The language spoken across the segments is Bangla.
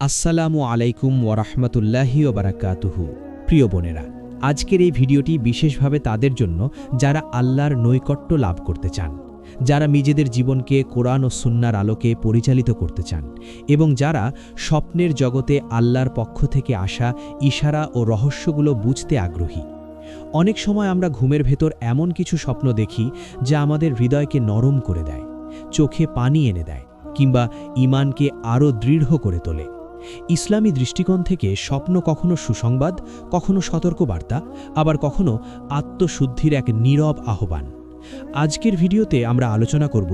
আসসালামু আলাইকুম ওয়ারাহমাতুল্লাহি ওয়াবারাকাতুহু। প্রিয় বোনেরা, আজকের এই ভিডিওটি বিশেষভাবে তাদের জন্য যারা আল্লাহর নৈকট্য লাভ করতে চান, যারা নিজেদের জীবনকে কোরআন ও সুন্নাহর আলোকে পরিচালিত করতে চান এবং যারা স্বপ্নের জগতে আল্লাহর পক্ষ থেকে আসা ইশারা ও রহস্যগুলো বুঝতে আগ্রহী। অনেক সময় আমরা ঘুমের ভেতর এমন কিছু স্বপ্ন দেখি যা আমাদের হৃদয়কে নরম করে দেয়, চোখে পানি এনে দেয় কিংবা ঈমানকে আরও দৃঢ় করে তোলে। ইসলামী দৃষ্টিকোণ থেকে স্বপ্ন কখনো সুসংবাদ, কখনো সতর্কবার্তা, আবার কখনো আত্মশুদ্ধির এক নীরব আহ্বান। আজকের ভিডিওতে আমরা আলোচনা করব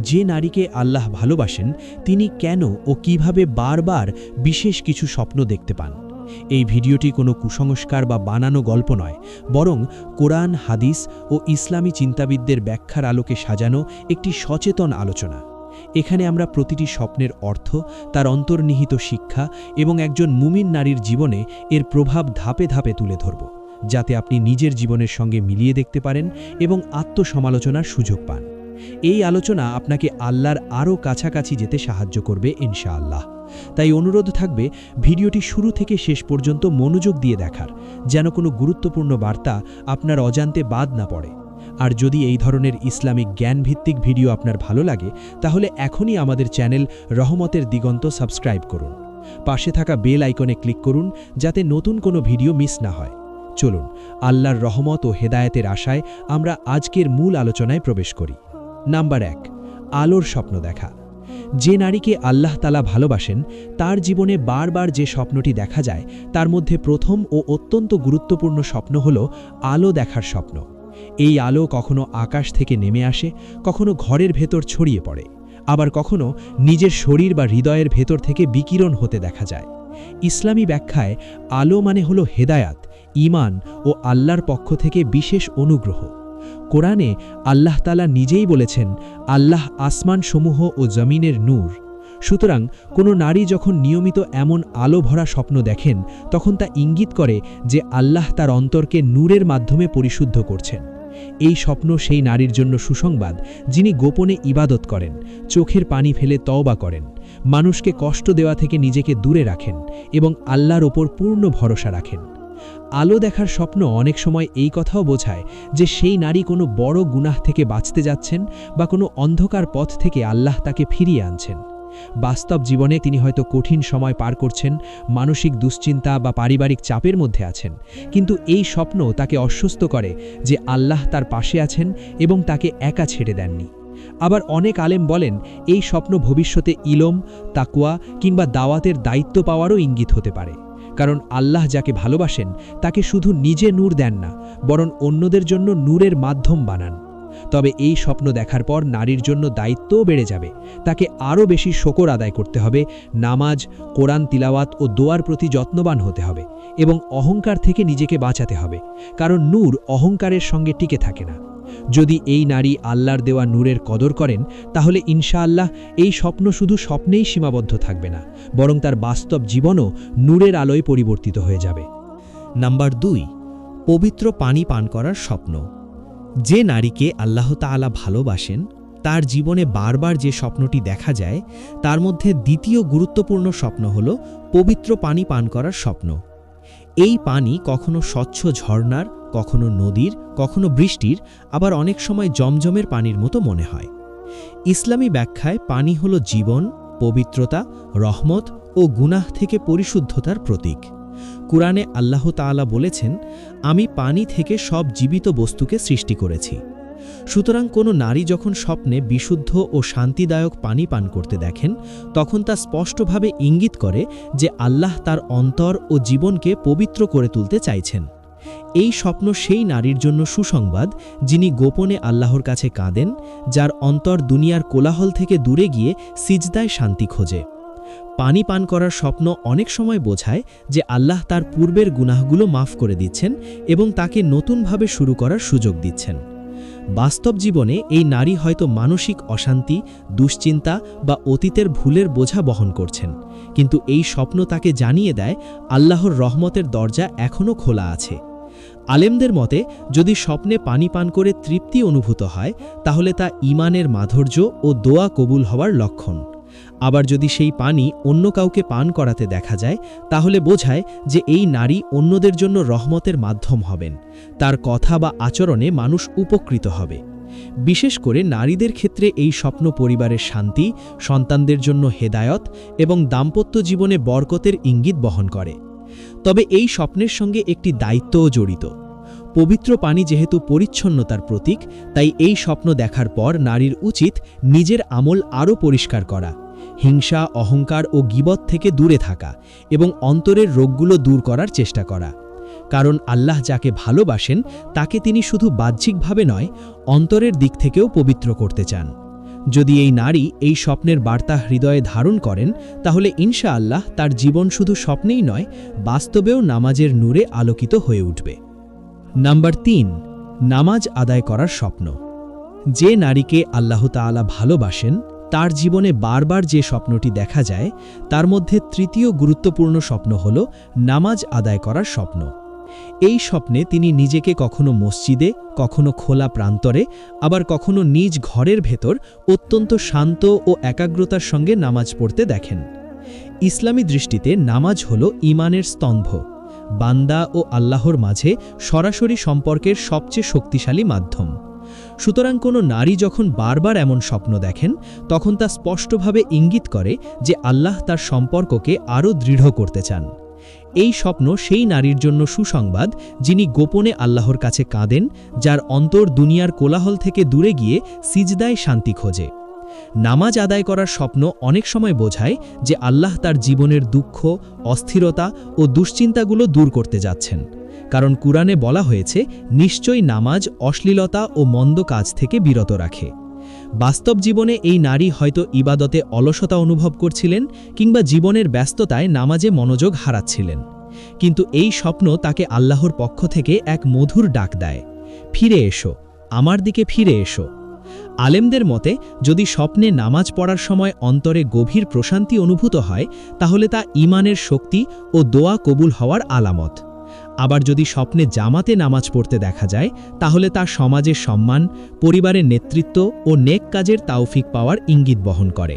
যে নারীকে আল্লাহ ভালোবাসেন তিনি কেন ও কিভাবে বারবার বিশেষ কিছু স্বপ্ন দেখতে পান। এই ভিডিওটি কোনো কুসংস্কার বা বানানো গল্প নয়, বরং কোরআন, হাদিস ও ইসলামী চিন্তাবিদদের ব্যাখ্যার আলোকে সাজানো একটি সচেতন আলোচনা। এখানে আমরা প্রতিটি স্বপ্নের অর্থ, তার অন্তর্নিহিত শিক্ষা এবং একজন মুমিন নারীর জীবনে এর প্রভাব ধাপে ধাপে তুলে ধরব, যাতে আপনি নিজের জীবনের সঙ্গে মিলিয়ে দেখতে পারেন এবং আত্মসমালোচনার সুযোগ পান। এই আলোচনা আপনাকে আল্লাহর আরও কাছাকাছি যেতে সাহায্য করবে ইনশাআল্লাহ। তাই অনুরোধ থাকবে ভিডিওটি শুরু থেকে শেষ পর্যন্ত মনোযোগ দিয়ে দেখার, যেন কোনো গুরুত্বপূর্ণ বার্তা আপনার অজান্তে বাদ না পড়ে। আর যদি এই ধরনের ইসলামিক জ্ঞানভিত্তিক ভিডিও আপনার ভালো লাগে, তাহলে এখনই আমাদের চ্যানেল রহমতের দিগন্ত সাবস্ক্রাইব করুন। পাশে থাকা বেল আইকনে ক্লিক করুন, যাতে নতুন কোনো ভিডিও মিস না হয়। চলুন আল্লাহর রহমত ও হেদায়েতের আশায় আমরা আজকের মূল আলোচনায় প্রবেশ করি। নাম্বার 1, আলোর স্বপ্ন দেখা। যে নারীকে আল্লাহ তাআলা ভালোবাসেন তার জীবনে বারবার যে স্বপ্নটি দেখা যায়, তার মধ্যে প্রথম ও অত্যন্ত গুরুত্বপূর্ণ স্বপ্ন হল আলো দেখার স্বপ্ন। এই আলো কখনো আকাশ থেকে নেমে আসে, কখনো ঘরের ভেতর ছড়িয়ে পড়ে, আবার কখনো নিজের শরীর বা হৃদয়ের ভেতর থেকে বিকিরণ হতে দেখা যায়। ইসলামী ব্যাখ্যায় আলো মানে হলো হেদায়াত, ঈমান ও আল্লাহর পক্ষ থেকে বিশেষ অনুগ্রহ। কোরআনে আল্লাহ তাআলা নিজেই বলেছেন, আল্লাহ আসমানসমূহ ও জমিনের নূর। সুতরাং কোনো নারী যখন নিয়মিত এমন আলো ভরা স্বপ্ন দেখেন, তখন তা ইঙ্গিত করে যে আল্লাহ তার অন্তরকে নূরের মাধ্যমে পরিশুদ্ধ করছেন। এই স্বপ্ন সেই নারীর জন্য সুসংবাদ যিনি গোপনে ইবাদত করেন, চোখের পানি ফেলে তওবা করেন, মানুষকে কষ্ট দেওয়া থেকে নিজেকে দূরে রাখেন এবং আল্লাহর ওপর পূর্ণ ভরসা রাখেন। আলো দেখার স্বপ্ন অনেক সময় এই কথাও বোঝায় যে সেই নারী কোনো বড় গুনাহ থেকে বাঁচতে যাচ্ছেন বা কোনো অন্ধকার পথ থেকে আল্লাহ তাকে ফিরিয়ে আনছেন। বাস্তব জীবনে তিনি হয়তো কঠিন সময় পার করছেন, মানসিক দুশ্চিন্তা বা পারিবারিক চাপের মধ্যে আছেন, কিন্তু এই স্বপ্ন তাকে আশ্বস্ত করে যে আল্লাহ তার পাশে আছেন এবং তাকে একা ছেড়ে দেননি। আবার অনেক আলেম বলেন এই স্বপ্ন ভবিষ্যতে ইলম, তাকওয়া কিংবা দাওয়াতের দায়িত্ব পাওয়ারও ইঙ্গিত হতে পারে, কারণ আল্লাহ যাকে ভালোবাসেন তাকে শুধু নিজে নূর দেন না, বরং অন্যদের জন্য নূরের মাধ্যম বানান। তবে এই স্বপ্ন দেখার পর নারীর জন্য দায়িত্বও বেড়ে যাবে। তাকে আরও বেশি শকর আদায় করতে হবে, নামাজ, কোরআন তিলাওয়াত ও দোয়ার প্রতি যত্নবান হতে হবে এবং অহংকার থেকে নিজেকে বাঁচাতে হবে, কারণ নূর অহংকারের সঙ্গে টিকে থাকে না। যদি এই নারী আল্লাহর দেওয়া নূরের কদর করেন, তাহলে ইনশাআল্লাহ এই স্বপ্ন শুধু স্বপ্নেই সীমাবদ্ধ থাকবে না, বরং তার বাস্তব জীবনও নূরের আলোয় পরিবর্তিত হয়ে যাবে। নাম্বার 2, পবিত্র পানি পান করার স্বপ্ন। যে নারীকে আল্লাহ তাআলা ভালোবাসেন তার জীবনে বারবার যে স্বপ্নটি দেখা যায়, তার মধ্যে দ্বিতীয় গুরুত্বপূর্ণ স্বপ্ন হল পবিত্র পানি পান করার স্বপ্ন। এই পানি কখনো স্বচ্ছ ঝর্ণার, কখনো নদীর, কখনো বৃষ্টির, আবার অনেক সময় জমজমের পানির মতো মনে হয়। ইসলামী ব্যাখ্যায় পানি হল জীবন, পবিত্রতা, রহমত ও গুনাহ থেকে পরিশুদ্ধতার প্রতীক। কুরআনে আল্লাহ তাআলা বলেছেন, আমি পানি থেকে সব জীবিত বস্তুকে সৃষ্টি করেছি। সুতরাং কোনো নারী যখন স্বপ্নে বিশুদ্ধ ও শান্তিদায়ক পানি পান করতে দেখেন, তখন তা স্পষ্টভাবে ইঙ্গিত করে যে আল্লাহ তার অন্তর ও জীবনকে পবিত্র করে তুলতে চাইছেন। এই স্বপ্ন সেই নারীর জন্য সুসংবাদ যিনি গোপনে আল্লাহর কাছে কাঁদেন, যার অন্তর দুনিয়ার কোলাহল থেকে দূরে গিয়ে সিজদায় শান্তি খোঁজে। পানি পান করার স্বপ্ন অনেক সময় বোঝায় যে আল্লাহ তার পূর্বের গুনাহগুলো মাফ করে দিচ্ছেন এবং তাকে নতুনভাবে শুরু করার সুযোগ দিচ্ছেন। বাস্তব জীবনে এই নারী হয়তো মানসিক অশান্তি, দুশ্চিন্তা বা অতীতের ভুলের বোঝা বহন করছেন, কিন্তু এই স্বপ্ন তাকে জানিয়ে দেয় আল্লাহর রহমতের দরজা এখনও খোলা আছে। আলেমদের মতে যদি স্বপ্নে পানি পান করে তৃপ্তি অনুভূত হয়, তাহলে তা ঈমানের মাধুর্য ও দোয়া কবুল হওয়ার লক্ষণ। আবার যদি সেই পানি অন্য কাউকে পান করাতে দেখা যায় তাহলে বোঝায় যে এই নারী অন্যদের জন্য রহমতের মাধ্যম হবেন, তার কথা বা আচরণে মানুষ উপকৃত হবে। বিশেষ করে নারীদের ক্ষেত্রে এই স্বপ্ন পরিবারের শান্তি, সন্তানদের জন্য হেদায়ত এবং দাম্পত্য জীবনে বরকতের ইঙ্গিত বহন করে। তবে এই স্বপ্নের সঙ্গে একটি দায়িত্বও জড়িত। পবিত্র পানি যেহেতু পরিচ্ছন্নতার প্রতীক, তাই এই স্বপ্ন দেখার পর নারীর উচিত নিজের আমল আরও পরিষ্কার করা, হিংসা, অহংকার ও গীবত থেকে দূরে থাকা এবং অন্তরের রোগগুলো দূর করার চেষ্টা করা। কারণ আল্লাহ যাকে ভালোবাসেন তাকে তিনি শুধু বাহ্যিকভাবে নয়, অন্তরের দিক থেকেও পবিত্র করতে চান। যদি এই নারী এই স্বপ্নের বার্তা হৃদয়ে ধারণ করেন তাহলে ইনশাআল্লাহ তার জীবন শুধু স্বপ্নেই নয়, বাস্তবেও নামাজের নূরে আলোকিত হয়ে উঠবে। নাম্বার ৩, নামাজ আদায় করার স্বপ্ন। যে নারীকে আল্লাহ তাআলা ভালোবাসেন তার জীবনে বারবার যে স্বপ্নটি দেখা যায় তার মধ্যে তৃতীয় গুরুত্বপূর্ণ স্বপ্ন হল নামাজ আদায় করার স্বপ্ন। এই স্বপ্নে তিনি নিজেকে কখনো মসজিদে, কখনো খোলা প্রান্তরে, আবার কখনো নিজ ঘরের ভেতর অত্যন্ত শান্ত ও একাগ্রতার সঙ্গে নামাজ পড়তে দেখেন। ইসলামী দৃষ্টিতে নামাজ হল ঈমানের স্তম্ভ, বান্দা ও আল্লাহর মাঝে সরাসরি সম্পর্কের সবচেয়ে শক্তিশালী মাধ্যম। সুতরাং কোনো নারী যখন বারবার এমন স্বপ্ন দেখেন তখন তা স্পষ্টভাবে ইঙ্গিত করে যে আল্লাহ তার সম্পর্ককে আরও দৃঢ় করতে চান। এই স্বপ্ন সেই নারীর জন্য সুসংবাদ যিনি গোপনে আল্লাহর কাছে কাঁদেন, যার অন্তর দুনিয়ার কোলাহল থেকে দূরে গিয়ে সিজদায় শান্তি খোঁজে। নামাজ আদায় করার স্বপ্ন অনেক সময় বোঝায় যে আল্লাহ তার জীবনের দুঃখ, অস্থিরতা ও দুশ্চিন্তাগুলো দূর করতে যাচ্ছেন। কারণ কুরআনে বলা হয়েছে, নিশ্চয়ই নামাজ অশ্লীলতা ও মন্দ কাজ থেকে বিরত রাখে। বাস্তব জীবনে এই নারী হয়তো ইবাদতে অলসতা অনুভব করছিলেন কিংবা জীবনের ব্যস্ততায় নামাজে মনোযোগ হারাচ্ছিলেন। কিন্তু এই স্বপ্ন তাকে আল্লাহর পক্ষ থেকে এক মধুর ডাক দেয়, ফিরে এসো, আমার দিকে ফিরে এসো। আলেমদের মতে যদি স্বপ্নে নামাজ পড়ার সময় অন্তরে গভীর প্রশান্তি অনুভূত হয় তাহলে তা ঈমানের শক্তি ও দোয়া কবুল হওয়ার আলামত। আবার যদি স্বপ্নে জামাতে নামাজ পড়তে দেখা যায় তাহলে তা সমাজের সম্মান, পরিবারের নেতৃত্ব ও নেক কাজের তাওফিক পাওয়ার ইঙ্গিত বহন করে।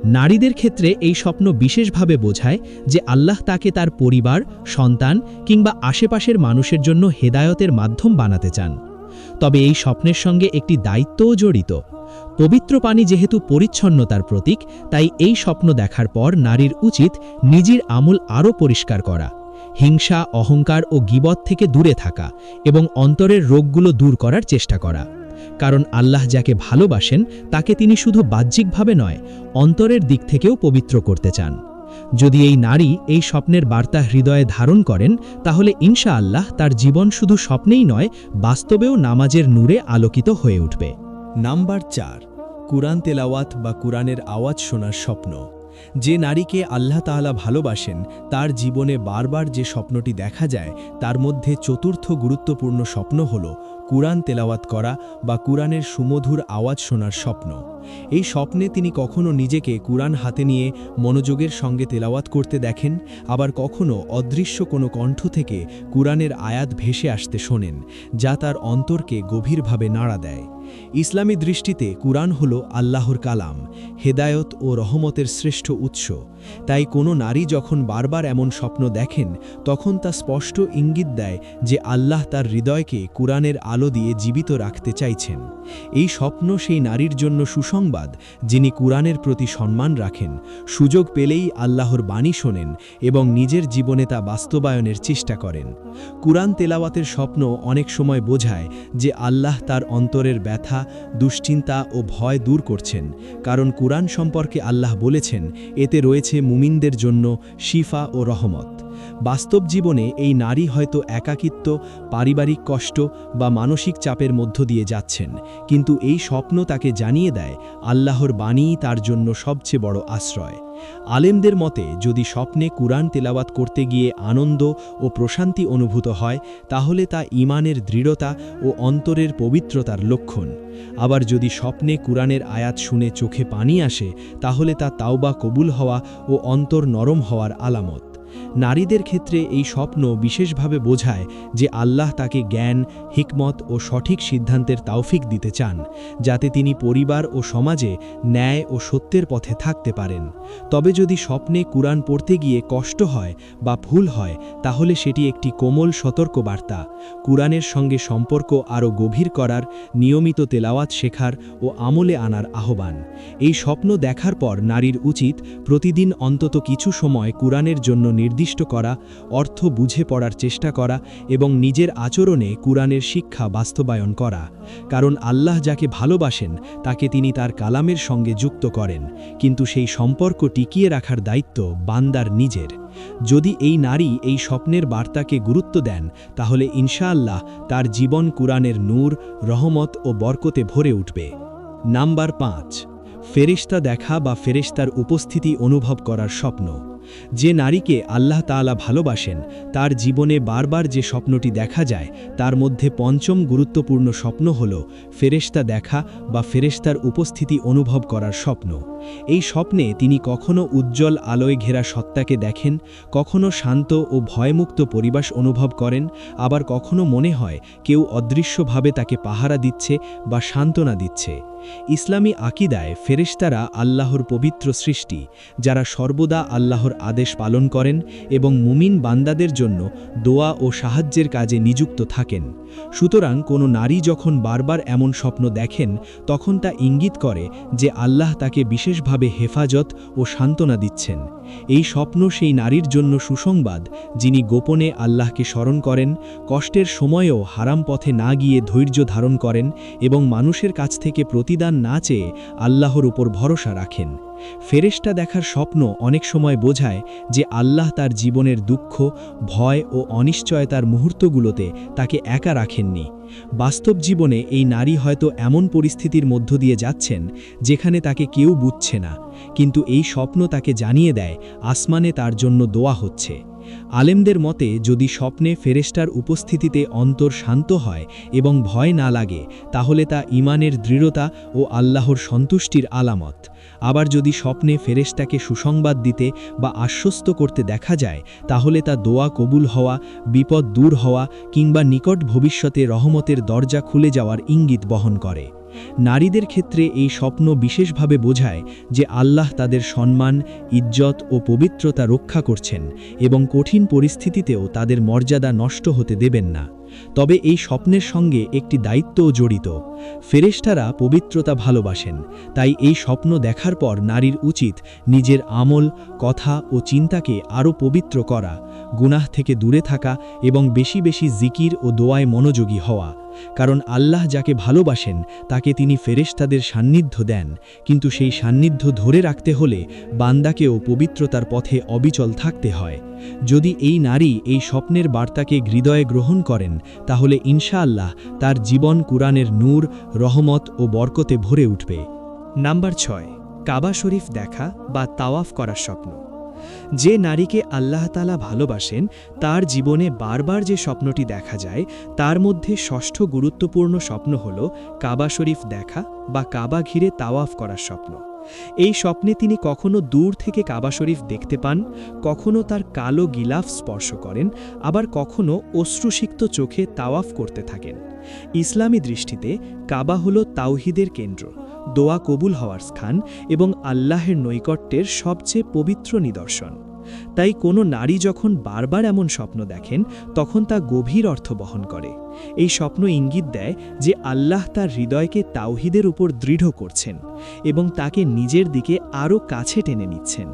নারীদের ক্ষেত্রে এই স্বপ্ন বিশেষভাবে বোঝায় যে আল্লাহ তাকে তার পরিবার, সন্তান কিংবা আশেপাশের মানুষের জন্য হেদায়তের মাধ্যম বানাতে চান। তবে এই স্বপ্নের সঙ্গে একটি দায়িত্বও জড়িত। পবিত্র পানি যেহেতু পরিচ্ছন্নতার প্রতীক, তাই এই স্বপ্ন দেখার পর নারীর উচিত নিজের আমল আরও পরিষ্কার করা, হিংসা, অহংকার ও গীবত থেকে দূরে থাকা এবং অন্তরের রোগগুলো দূর করার চেষ্টা করা। কারণ আল্লাহ যাকে ভালোবাসেন তাকে তিনি শুধু বাহ্যিকভাবে নয়, অন্তরের দিক থেকেও পবিত্র করতে চান। যদি এই নারী এই স্বপ্নের বার্তা হৃদয়ে ধারণ করেন তাহলে ইনশাআল্লাহ তার জীবন শুধু স্বপ্নেই নয়, বাস্তবেও নামাজের নূরে আলোকিত হয়ে উঠবে। নাম্বার ৪, কুরআন তেলাওয়াত বা কুরআনের আওয়াজ শোনার স্বপ্ন। যে নারীকে আল্লাহ তাআলা ভালোবাসেন তার জীবনে বারবার যে স্বপ্নটি দেখা যায় তার মধ্যে চতুর্থ গুরুত্বপূর্ণ স্বপ্ন হল কুরআন তেলাওয়াত করা বা কুরআনের সুমধুর আওয়াজ শোনার স্বপ্ন। এই স্বপ্নে তিনি কখনো নিজেকে কুরআন হাতে নিয়ে মনোযোগের সঙ্গে তেলাওয়াত করতে দেখেন, আবার কখনো অদৃশ্য কোনো কণ্ঠ থেকে কুরআনের আয়াত ভেসে আসতে শোনেন, যা তার অন্তরকে গভীরভাবে নাড়া দেয়। ইসলামী দৃষ্টিতে কুরআন হল আল্লাহর কালাম, হেদায়ত ও রহমতের শ্রেষ্ঠ উৎস। তাই কোনো নারী যখন বারবার এমন স্বপ্ন দেখেন তখন তা স্পষ্ট ইঙ্গিত দেয় যে আল্লাহ তার হৃদয়কে কুরআনের আলো দিয়ে জীবিত রাখতে চাইছেন। এই স্বপ্ন সেই নারীর জন্য সুসংবাদ যিনি কুরআনের প্রতি সম্মান রাখেন, সুযোগ পেলেই আল্লাহর বাণী শোনেন এবং নিজের জীবনে তা বাস্তবায়নের চেষ্টা করেন। কুরআন তেলাওয়াতের স্বপ্ন অনেক সময় বোঝায় যে আল্লাহ তার অন্তরের ব্যথা, দুশ্চিন্তা ও ভয় দূর করছেন। কারণ কুরআন সম্পর্কে আল্লাহ বলেছেন, এতে রয়েছে মুমিনদের জন্য শিফা ও রহমত। বাস্তব জীবনে এই নারী হয়তো একাকিত্ব, পারিবারিক কষ্ট বা মানসিক চাপের মধ্য দিয়ে যাচ্ছেন, কিন্তু এই স্বপ্ন তাকে জানিয়ে দেয় আল্লাহর বাণীই তার জন্য সবচেয়ে বড় আশ্রয়। আলেমদের মতে যদি স্বপ্নে কুরআন তেলাওয়াত করতে গিয়ে আনন্দ ও প্রশান্তি অনুভূত হয় তাহলে তা ঈমানের দৃঢ়তা ও অন্তরের পবিত্রতার লক্ষণ। আবার যদি স্বপ্নে কুরআনের আয়াত শুনে চোখে পানি আসে তাহলে তা তাওবা কবুল হওয়া ও অন্তর নরম হওয়ার আলামত। নারীদের ক্ষেত্রে এই স্বপ্ন বিশেষভাবে বোঝায় যে আল্লাহ তাকে জ্ঞান, হিকমত ও সঠিক সিদ্ধান্তের তাওফিক দিতে চান, যাতে তিনি পরিবার ও সমাজে ন্যায় ও সত্যের পথে থাকতে পারেন। তবে যদি স্বপ্নে কুরআন পড়তে গিয়ে কষ্ট হয় বা ভুল হয়, তাহলে সেটি একটি কোমল সতর্কবার্তা, কুরআনের সঙ্গে সম্পর্ক আরও গভীর করার, নিয়মিত তেলাওয়াত শেখার ও আমলে আনার আহ্বান। এই স্বপ্ন দেখার পর নারীর উচিত প্রতিদিন অন্তত কিছু সময় কুরআনের জন্য নির্দিষ্ট করা, অর্থ বুঝে পড়ার চেষ্টা করা এবং নিজের আচরণে কুরআনের শিক্ষা বাস্তবায়ন করা। কারণ আল্লাহ যাকে ভালোবাসেন তাকে তিনি তার কালামের সঙ্গে যুক্ত করেন, কিন্তু সেই সম্পর্ক টিকিয়ে রাখার দায়িত্ব বান্দার নিজের। যদি এই নারী এই স্বপ্নের বার্তাকে গুরুত্ব দেন, তাহলে ইনশাআল্লাহ তার জীবন কুরআনের নূর, রহমত ও বরকতে ভরে উঠবে। নাম্বার 5, ফেরেশতা দেখা বা ফেরেশতার উপস্থিতি অনুভব করার স্বপ্ন। যে নারীকে আল্লাহ তাআলা ভালোবাসেন, তার জীবনে বারবার যে স্বপ্নটি দেখা যায়, তার মধ্যে পঞ্চম গুরুত্বপূর্ণ স্বপ্ন হল ফেরেশতা দেখা বা ফেরেশতার উপস্থিতি অনুভব করার স্বপ্ন। এই স্বপ্নে তিনি কখনো উজ্জ্বল আলোয় ঘেরা সত্তাকে দেখেন, কখনো শান্ত ও ভয়মুক্ত পরিবেশ অনুভব করেন, আবার কখনো মনে হয় কেউ অদৃশ্যভাবে তাকে পাহারা দিচ্ছে বা সান্ত্বনা দিচ্ছে। ইসলামী আকিদায় ফেরেশতারা আল্লাহর পবিত্র সৃষ্টি, যারা সর্বদা আল্লাহর আদেশ পালন করেন এবং মুমিন বান্দাদের জন্য দোয়া ও সাহায্যের কাজে নিযুক্ত থাকেন। সুতরাং কোনো নারী যখন বারবার এমন স্বপ্ন দেখেন, তখন তা ইঙ্গিত করে যে আল্লাহ তাকে বিশেষভাবে হেফাজত ও সান্ত্বনা দিচ্ছেন। এই স্বপ্ন সেই নারীর জন্য সুসংবাদ, যিনি গোপনে আল্লাহকে স্মরণ করেন, কষ্টের সময়েও হারাম পথে না গিয়ে ধৈর্য ধারণ করেন এবং মানুষের কাছ থেকে প্রতিদান না চেয়ে আল্লাহর উপর ভরসা রাখেন। ফেরেশতা দেখার স্বপ্ন অনেক সময় বোঝায় যে আল্লাহ তার জীবনের দুঃখ, ভয় ও অনিশ্চয়তার মুহূর্তগুলোতে তাকে একা রাখেননি। বাস্তব জীবনে এই নারী হয়তো এমন পরিস্থিতির মধ্য দিয়ে যাচ্ছেন যেখানে তাকে কেউ বুঝছে না, কিন্তু এই স্বপ্ন তাকে জানিয়ে দেয় আসমানে তার জন্য দোয়া হচ্ছে। আলেমদের মতে যদি স্বপ্নে ফেরেশতার উপস্থিতিতে অন্তর শান্ত হয় এবং ভয় না লাগে, তাহলে তা ঈমানের দৃঢ়তা ও আল্লাহর সন্তুষ্টির আলামত। আবার যদি স্বপ্নে ফেরেশতাকে সুসংবাদ দিতে বা আশ্বস্ত করতে দেখা যায়, তাহলে তা দোয়া কবুল হওয়া, বিপদ দূর হওয়া কিংবা নিকট ভবিষ্যতে রহমতের দরজা খুলে যাওয়ার ইঙ্গিত বহন করে। নারীদের ক্ষেত্রে এই স্বপ্ন বিশেষভাবে বোঝায় যে আল্লাহ তাদের সম্মান, ইজ্জত ও পবিত্রতা রক্ষা করছেন এবং কঠিন পরিস্থিতিতেও তাদের মর্যাদা নষ্ট হতে দেবেন না। তবে এই স্বপ্নের সঙ্গে একটি দায়িত্বও জড়িত। ফেরেশতারা পবিত্রতা ভালোবাসেন, তাই এই স্বপ্ন দেখার পর নারীর উচিত নিজের আমল, কথা ও চিন্তাকে আরও পবিত্র করা, গুনাহ থেকে দূরে থাকা এবং বেশি বেশি জিকির ও দোয়ায় মনোযোগী হওয়া। কারণ আল্লাহ যাকে ভালোবাসেন তাকে তিনি ফেরেশতাদের সান্নিধ্য দেন, কিন্তু সেই সান্নিধ্য ধরে রাখতে হলে বান্দাকেও পবিত্রতার পথে অবিচল থাকতে হয়। যদি এই নারী এই স্বপ্নের বার্তাকে হৃদয়ে গ্রহণ করেন, তাহলে ইনশাআল্লাহ তার জীবন কুরআনের নূর, রহমত ও বরকতে ভরে উঠবে। নাম্বার 6, কাবা শরীফ দেখা বা তাওয়াফ করার স্বপ্ন। যে নারীকে আল্লাহ তাআলা ভালোবাসেন, তার জীবনে বারবার যে স্বপ্নটি দেখা যায়, তার মধ্যে ষষ্ঠ গুরুত্বপূর্ণ স্বপ্ন হল কাবা শরীফ দেখা বা কাবা ঘিরে তাওয়াফ করার স্বপ্ন। এই স্বপ্নে তিনি কখনো দূর থেকে কাবা শরীফ দেখতে পান, কখনো তার কালো গিলাফ স্পর্শ করেন, আবার কখনো অশ্রুসিক্ত চোখে তাওয়াফ করতে থাকেন। ইসলামী দৃষ্টিতে কাবা হল তাওহীদের কেন্দ্র, দোয়া কবুল হওয়ার স্থান এবং আল্লাহের নৈকট্যের সবচেয়ে পবিত্র নিদর্শন। তাই কোনো নারী যখন বারবার এমন স্বপ্ন দেখেন, তখন তা গভীর অর্থ বহন করে। এই স্বপ্ন ইঙ্গিত দেয় যে আল্লাহ তার হৃদয়কে তাওহীদের উপর দৃঢ় করছেন এবং তাকে নিজের দিকে আরও কাছে টেনে নিচ্ছেন।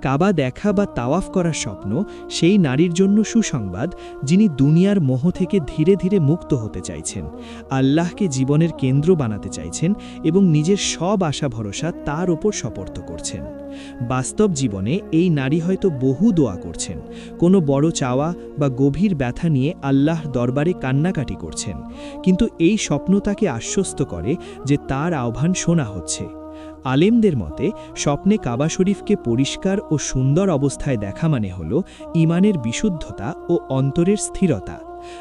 কাবা দেখা বা তাওয়াফ করার স্বপ্ন সেই নারীর জন্য সুসংবাদ, যিনি দুনিয়ার মোহ থেকে ধীরে ধীরে মুক্ত হতে চাইছেন, আল্লাহকে জীবনের কেন্দ্র বানাতে চাইছেন এবং নিজের সব আশা ভরসা তার ওপর সমর্পণ করছেন। বাস্তব জীবনে এই নারী হয়তো বহু দোয়া করছেন, কোনো বড় চাওয়া বা গভীর ব্যথা নিয়ে আল্লাহর দরবারে কান্নাকাটি করছেন, কিন্তু এই স্বপ্ন তাকে আশ্বস্ত করে যে তার আহ্বান শোনা হচ্ছে। আলেমদের মতে স্বপ্নে কাবা শরীফকে পরিষ্কার ও সুন্দর অবস্থায় দেখা মানে হল ঈমানের বিশুদ্ধতা ও অন্তরের স্থিরতা।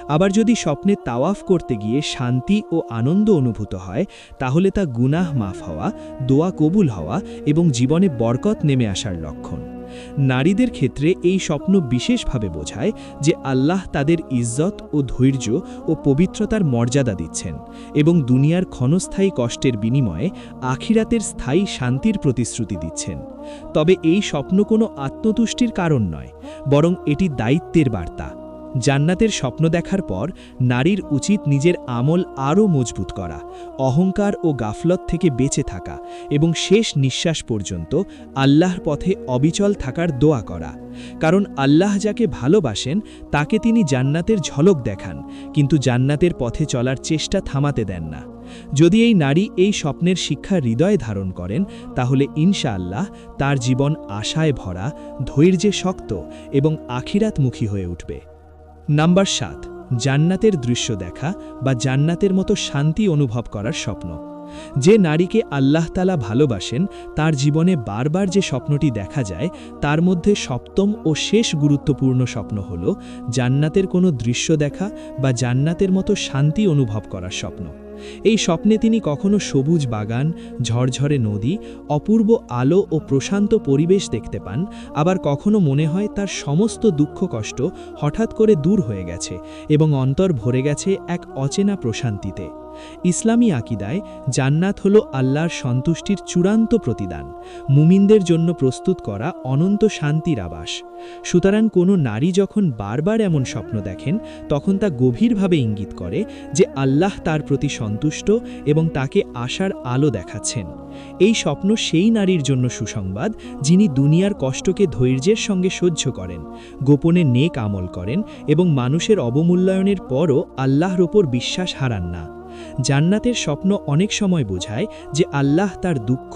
আবার যদি স্বপ্নে তাওয়াফ করতে গিয়ে শান্তি ও আনন্দ অনুভূত হয়, তাহলে তা গুনাহ মাফ হওয়া, দোয়া কবুল হওয়া এবং জীবনে বরকত নেমে আসার লক্ষণ। নারীদের ক্ষেত্রে এই স্বপ্ন বিশেষভাবে বোঝায় যে আল্লাহ তাদের ইজ্জত ও ধৈর্য ও পবিত্রতার মর্যাদা দিচ্ছেন এবং দুনিয়ার ক্ষণস্থায়ী কষ্টের বিনিময়ে আখিরাতের স্থায়ী শান্তির প্রতিশ্রুতি দিচ্ছেন। তবে এই স্বপ্ন কোনো আত্মতুষ্টির কারণ নয়, বরং এটি দায়িত্বের বার্তা। জান্নাতের স্বপ্ন দেখার পর নারীর উচিত নিজের আমল আরও মজবুত করা, অহংকার ও গাফলত থেকে বেঁচে থাকা এবং শেষ নিঃশ্বাস পর্যন্ত আল্লাহর পথে অবিচল থাকার দোয়া করা। কারণ আল্লাহ যাকে ভালোবাসেন তাকে তিনি জান্নাতের ঝলক দেখান, কিন্তু জান্নাতের পথে চলার চেষ্টা থামাতে দেন না। যদি এই নারী এই স্বপ্নের শিক্ষা হৃদয়ে ধারণ করেন, তাহলে ইনশাআল্লাহ তার জীবন আশায় ভরা, ধৈর্যে শক্ত এবং আখিরাতমুখী হয়ে উঠবে। নাম্বার 7, জান্নাতের দৃশ্য দেখা বা জান্নাতের মতো শান্তি অনুভব করার স্বপ্ন। যে নারীকে আল্লাহ তাআলা ভালোবাসেন তার জীবনে বারবার যে স্বপ্নটি দেখা যায়, তার মধ্যে সপ্তম ও শেষ গুরুত্বপূর্ণ স্বপ্ন হল জান্নাতের কোনো দৃশ্য দেখা বা জান্নাতের মতো শান্তি অনুভব করার স্বপ্ন। এই স্বপ্নে তিনি কখনো সবুজ বাগান, ঝরঝরে নদী, অপূর্ব আলো ও প্রশান্ত পরিবেশ দেখতে পান, আবার কখনো মনে হয় তার সমস্ত দুঃখ কষ্ট হঠাৎ করে দূর হয়ে গেছে এবং অন্তর ভরে গেছে এক অচেনা প্রশান্তিতে। ইসলামী আকিদায় জান্নাত হল আল্লাহর সন্তুষ্টির চূড়ান্ত প্রতিদান, মুমিনদের জন্য প্রস্তুত করা অনন্ত শান্তির আবাস। সুতরাং কোনো নারী যখন বারবার এমন স্বপ্ন দেখেন, তখন তা গভীরভাবে ইঙ্গিত করে যে আল্লাহ তার প্রতি সন্তুষ্ট এবং তাকে আশার আলো দেখাচ্ছেন। এই স্বপ্ন সেই নারীর জন্য সুসংবাদ যিনি দুনিয়ার কষ্টকে ধৈর্যের সঙ্গে সহ্য করেন, গোপনে নেক আমল করেন এবং মানুষের অবমূল্যায়নের পরও আল্লাহর ওপর বিশ্বাস হারান না। জান্নাতের স্বপ্ন অনেক সময় বোঝায় যে আল্লাহ তার দুঃখ,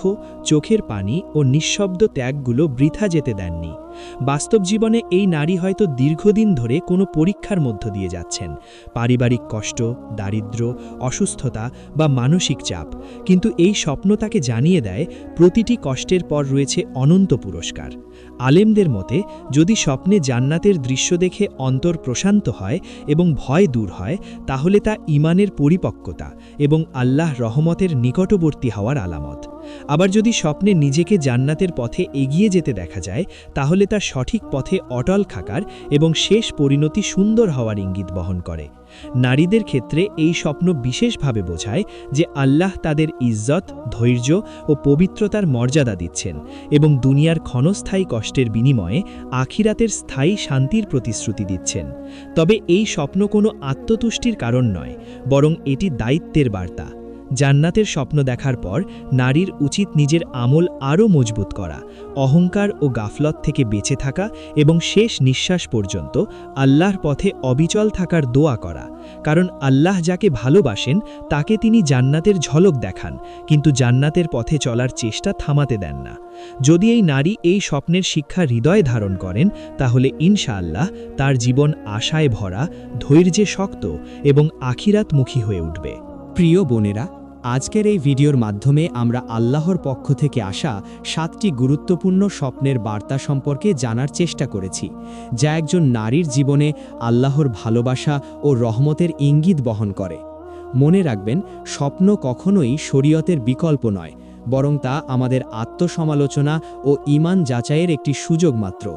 চোখের পানি ও নিঃশব্দ ত্যাগগুলো বৃথা যেতে দেননি। বাস্তব জীবনে এই নারী হয়তো দীর্ঘদিন ধরে কোনো পরীক্ষার মধ্য দিয়ে যাচ্ছেন, পারিবারিক কষ্ট, দারিদ্র্য, অসুস্থতা বা মানসিক চাপ, কিন্তু এই স্বপ্ন তাকে জানিয়ে দেয় প্রতিটি কষ্টের পর রয়েছে অনন্ত পুরস্কার। আলেমদের মতে, যদি স্বপ্নে জান্নাতের দৃশ্য দেখে অন্তর প্রশান্ত হয় এবং ভয় দূর হয়, তাহলে তা ঈমানের পরিপক্কতা এবং আল্লাহ রহমতের নিকটবর্তী হওয়ার আলামত। আবার যদি স্বপ্নে নিজেকে জান্নাতের পথে এগিয়ে যেতে দেখা যায়, তাহলে তা সঠিক পথে অটল থাকার এবং শেষ পরিণতি সুন্দর হওয়ার ইঙ্গিত বহন করে। নারীদের ক্ষেত্রে এই স্বপ্ন বিশেষভাবে বোঝায় যে আল্লাহ তাদের ইজ্জত, ধৈর্য ও পবিত্রতার মর্যাদা দিচ্ছেন এবং দুনিয়ার ক্ষণস্থায়ী কষ্টের বিনিময়ে আখিরাতের স্থায়ী শান্তির প্রতিশ্রুতি দিচ্ছেন। তবে এই স্বপ্ন কোনো আত্মতুষ্টির কারণ নয়, বরং এটি দায়িত্বের বার্তা। জান্নাতের স্বপ্ন দেখার পর নারীর উচিত নিজের আমল আরও মজবুত করা, অহংকার ও গাফলত থেকে বেঁচে থাকা এবং শেষ নিঃশ্বাস পর্যন্ত আল্লাহর পথে অবিচল থাকার দোয়া করা। কারণ আল্লাহ যাকে ভালোবাসেন তাকে তিনি জান্নাতের ঝলক দেখান, কিন্তু জান্নাতের পথে চলার চেষ্টা থামাতে দেন না। যদি এই নারী এই স্বপ্নের শিক্ষা হৃদয়ে ধারণ করেন, তাহলে ইনশাআল্লাহ তার জীবন আশায় ভরা, ধৈর্যে শক্ত এবং আখিরাতমুখী হয়ে উঠবে। প্রিয় বোনেরা, আজকের এই ভিডিওর মাধ্যমে আমরা আল্লাহর পক্ষ থেকে আসা 7টি গুরুত্বপূর্ণ স্বপ্নের বার্তা সম্পর্কে জানার চেষ্টা করেছি, যা একজন নারীর জীবনে আল্লাহর ভালোবাসা ও রহমতের ইঙ্গিত বহন করে। মনে রাখবেন, স্বপ্ন কখনোই শরীয়তের বিকল্প নয়, বরং তা আমাদের আত্মসমালোচনা ও ঈমান যাচাইয়ের একটি সুযোগ মাত্র।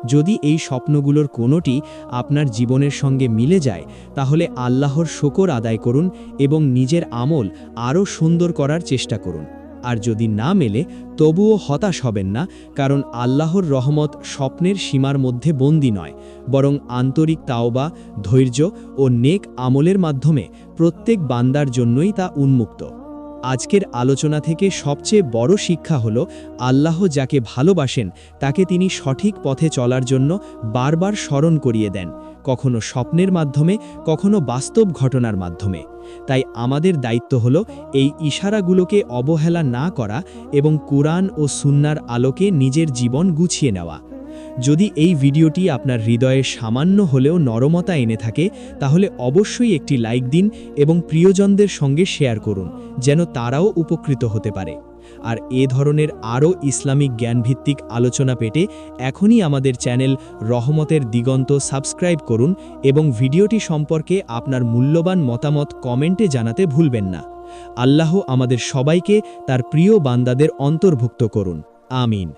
যদি এই স্বপ্নগুলোর কোনোটি আপনার জীবনের সঙ্গে মিলে যায়, তাহলে আল্লাহর শুকর আদায় করুন এবং নিজের আমল আরও সুন্দর করার চেষ্টা করুন। আর যদি না মেলে, তবুও হতাশ হবেন না, কারণ আল্লাহর রহমত স্বপ্নের সীমার মধ্যে বন্দী নয়, বরং আন্তরিক তাওবা, ধৈর্য ও নেক আমলের মাধ্যমে প্রত্যেক বান্দার জন্যই তা উন্মুক্ত। আজকের আলোচনা থেকে সবচেয়ে বড় শিক্ষা হলো, আল্লাহ যাকে ভালোবাসেন তাকে তিনি সঠিক পথে চলার জন্য বারবার স্মরণ করিয়ে দেন, কখনো স্বপ্নের মাধ্যমে, কখনো বাস্তব ঘটনার মাধ্যমে। তাই আমাদের দায়িত্ব হলো এই ইশারাগুলোকে অবহেলা না করা এবং কুরআন ও সুন্নাহর আলোকে নিজের জীবন গুছিয়ে নেওয়া। যদি এই ভিডিওটি আপনার হৃদয়ে সামান্য হলেও নরমতা এনে থাকে, তাহলে অবশ্যই একটি লাইক দিন এবং প্রিয়জনদের সঙ্গে শেয়ার করুন, যেন তারাও উপকৃত হতে পারে। আর এ ধরনের আরও ইসলামিক জ্ঞানভিত্তিক আলোচনা পেতে এখনই আমাদের চ্যানেল রহমতের দিগন্ত সাবস্ক্রাইব করুন এবং ভিডিওটি সম্পর্কে আপনার মূল্যবান মতামত কমেন্টে জানাতে ভুলবেন না। আল্লাহ আমাদের সবাইকে তার প্রিয় বান্দাদের অন্তর্ভুক্ত করুন। আমিন।